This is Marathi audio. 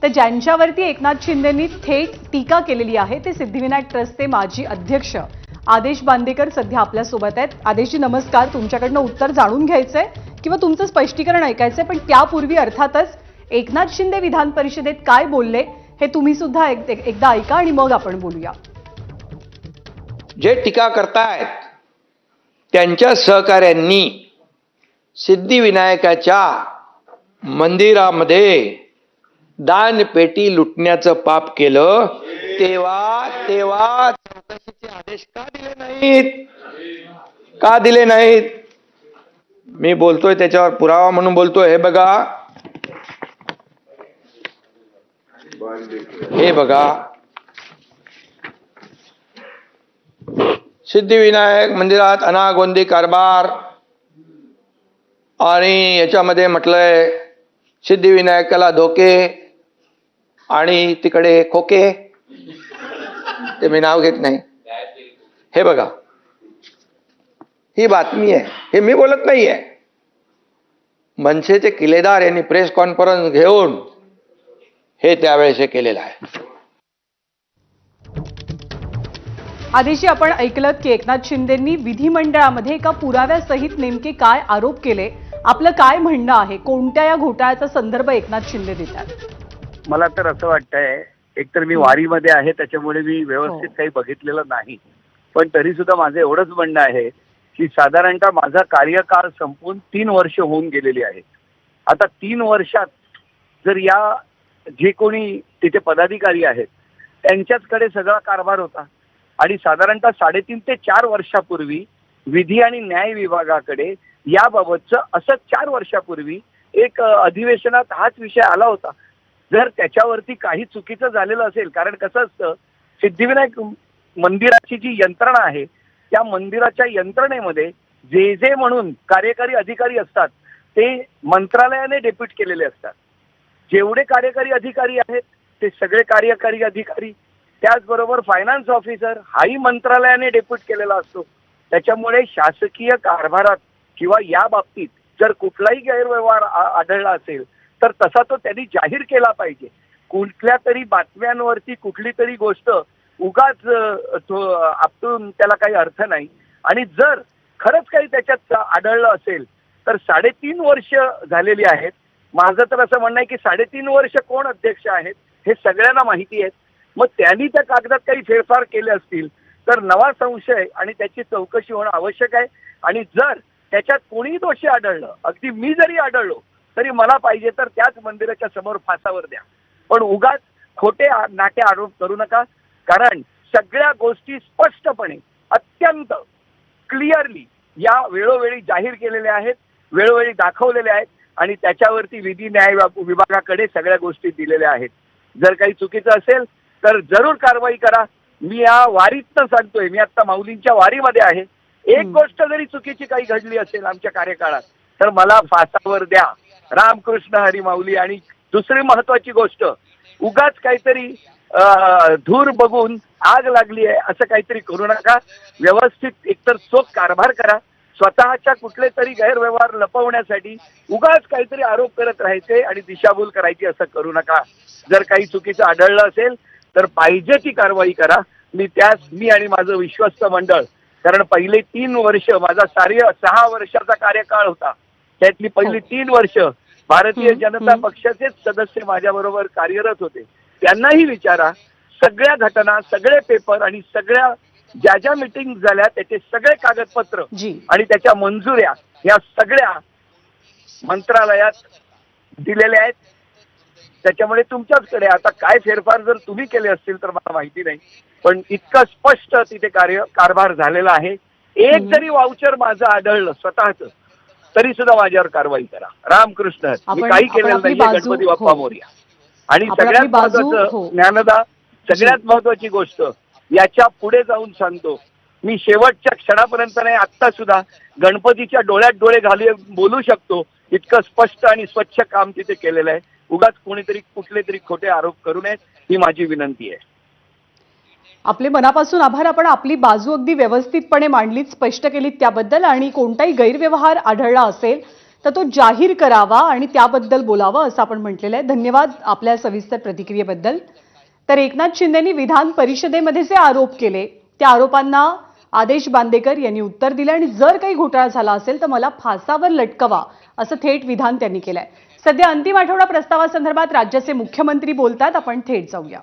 तर ज्यांच्यावरती एकनाथ शिंदेंनी थेट टीका केलेली आहे ते सिद्धिविनायक ट्रस्टचे माजी अध्यक्ष आदेश बांदेकर सध्या आपल्या सोबत आहेत। आदेशजी नमस्कार, तुमच्याकडनं उत्तर जाणून घ्यायचंय किंवा तुमचं स्पष्टीकरण ऐकायचंय, पण त्यापूर्वी अर्थातच एकनाथ शिंदे विधान परिषदेत काय बोलले हे तुम्ही सुद्धा एकदा ऐका आणि मग आपण बोलूया। जे टीका करतायत त्यांच्या सहकाऱ्यांनी सिद्धिविनायकाच्या मंदिरामध्ये दानपेटी लुटण्याचं पाप केलं, तेव्हा चौकशीचे आदेश का दिले नाहीत? का दिले नाहीत? मी बोलतोय त्याच्यावर पुरावा म्हणून बोलतोय। हे बघा सिद्धिविनायक मंदिरात अनागोंदी कारभार आणि याच्यामध्ये म्हटलंय सिद्धिविनायकाला धोके आणि तिकडे खोके, ते मी नाव घेत नाही। हे बघा, ही बातमी आहे, हे मी बोलत नाहीये। मनसेचे किल्लेदार यांनी प्रेस कॉन्फरन्स घेऊन हे त्यावेळेस हे केलेलं आहे। आदेशजी, आपण ऐकलत की एकनाथ शिंदेंनी विधिमंडळामध्ये एका पुराव्यासहित नेमके काय आरोप केले, आपलं काय म्हणणं आहे, कोणत्या या घोटाळ्याचा संदर्भ एकनाथ शिंदे देतात? मला तर असं वाटतंय, एकतर मी वारीमध्ये आहे त्याच्यामुळे मी व्यवस्थित काही बघितलेलं नाही, पण तरी सुद्धा माझं एवढंच म्हणणं आहे की साधारणतः माझा कार्यकाळ संपून 3 वर्ष होऊन गेलेली आहे। आता 3 वर्षात जर या जे कोणी तिथे पदाधिकारी आहेत त्यांच्याचकडे सगळा कारभार होता आणि साधारणतः 3.5 ते 4 वर्षापूर्वी विधी आणि न्याय विभागाकडे याबाबतचं असं 4 वर्षापूर्वी एक अधिवेशनात हाच विषय आला होता। जर त्याच्यावरती काही चुकीचं झालेलं असेल, कारण कसं असतं, सिद्धिविनायक मंदिराची जी यंत्रणा आहे त्या मंदिराच्या यंत्रणेमध्ये जे म्हणून कार्यकारी अधिकारी असतात ते मंत्रालयाने डेप्यूट केलेले असतात। जेवढे कार्यकारी अधिकारी आहेत ते सगळे कार्यकारी अधिकारी, त्याचबरोबर फायनान्स ऑफिसर हाही मंत्रालयाने डेप्यूट केलेला असतो। त्याच्यामुळे शासकीय कारभारात किंवा या बाबतीत जर कुठलाही गैरव्यवहार आढळला असेल तर तसा तो त्यांनी जाहीर केला पाहिजे। कुठल्या तरी बातम्यांवरती कुठली तरी गोष्ट उगाच आपटून त्याला काही अर्थ नाही। आणि जर खरंच काही त्याच्यात आढळलं असेल तर 3.5 वर्ष झालेली आहेत। माझं तर असं म्हणणं आहे की 3.5 वर्ष कोण अध्यक्ष आहेत हे सगळ्यांना माहिती आहे। मग त्यांनी त्या कागदात काही फेरफार केले असतील तर नवा संशय आणि त्याची चौकशी होणं आवश्यक आहे। आणि जर त्याच्यात कोणीही दोषी आढळलं, अगदी मी जरी आढळलो तरी मला पाहिजे तर त्याच मंदिराच्या समोर फासावर द्या, पण उगाच खोटे नाटे आरोप करू नका। कारण सगळ्या गोष्टी स्पष्टपणे अत्यंत क्लिअरली या वेळोवेळी जाहीर केलेल्या आहेत, वेळोवेळी दाखवलेल्या आहेत आणि त्याच्यावरती विधी न्याय विभागाकडे सगळ्या गोष्टी दिलेल्या आहेत। जर काही चुकीचं असेल तर जरूर कारवाई करा। मी या वारीतनं सांगतोय, मी आता माऊलींच्या वारीमध्ये आहे। एक गोष्ट जरी चुकीची काही घडली असेल आमच्या कार्यकाळात तर मला फासावर द्या, रामकृष्ण हरी माऊली। आणि दुसरी महत्वाची गोष्ट, उगाच काहीतरी धूर बघून आग लागली आहे असं काहीतरी करू नका। व्यवस्थित एकतर चोख कारभार करा। स्वतःच्या कुठले तरी गैरव्यवहार लपवण्यासाठी उगाच काहीतरी आरोप करत राहायचे आणि दिशाभूल करायची असं करू नका। जर काही चुकीचं आढळलं असेल तर पाहिजे ती कारवाई करा। मी आणि माझं विश्वस्त मंडळ, कारण पहिले 3 वर्ष माझा 6 वर्षाचा कार्यकाळ होता, त्यातली पहिली 3 वर्ष भारतीय जनता पक्षाचेच सदस्य माझ्याबरोबर कार्यरत होते। त्यांनाही विचारा, सगळ्या घटना, सगळे पेपर आणि सगळ्या ज्या मीटिंग झाल्या त्याचे सगळे कागदपत्र आणि त्याच्या मंजुऱ्या या सगळ्या मंत्रालयात दिलेल्या आहेत। त्याच्यामुळे तुमच्याचकडे आता काय फेरफार जर तुम्ही केले असतील तर मला माहिती नाही, पण इतकं स्पष्ट तिथे कारभार झालेला आहे। एक जरी वाउचर माझं आढळलं स्वतःच तरी सुद्धा माझ्यावर कारवाई करा। रामकृष्ण, मी काही केलेलं नाहीये, गणपती बाप्पा मोरया। आणि सगळ्यात महत्वाचं ज्ञानदा, सगळ्यात महत्वाची गोष्ट याच्या पुढे जाऊन सांगतो, मी शेवटच्या क्षणापर्यंत नाही, आत्ता सुद्धा गणपतीच्या डोळ्यात डोळे घालून बोलू शकतो, इतकं स्पष्ट आणि स्वच्छ काम तिथे केलेलं आहे। उगाच कोणीतरी कुठले तरी खोटे आरोप करू नयेत ही माझी विनंती आहे। आपले मनापासून आभार। आपण आपली बाजू अगदी व्यवस्थितपणे मांडलीत, स्पष्ट केलीत त्याबद्दल। आणि कोणताही गैरव्यवहार आढळला असेल तर तो जाहीर करावा आणि त्याबद्दल बोलावं असं आपण म्हटलेलं आहे. धन्यवाद आपल्या सविस्तर प्रतिक्रियेबद्दल. तर एकनाथ शिंदेनी विधान परिषदेमध्ये जे आरोप केले त्या आरोपांना आदेश बांदेकर यांनी उत्तर दिलं आणि जर काही घोटाळा झाला असेल तर मला फासावर लटकवा असं थेट विधान त्यांनी केलंय. सध्या अंतिम आठवडा प्रस्तावासंदर्भात राज्याचे मुख्यमंत्री बोलतात. आपण थेट जाऊया.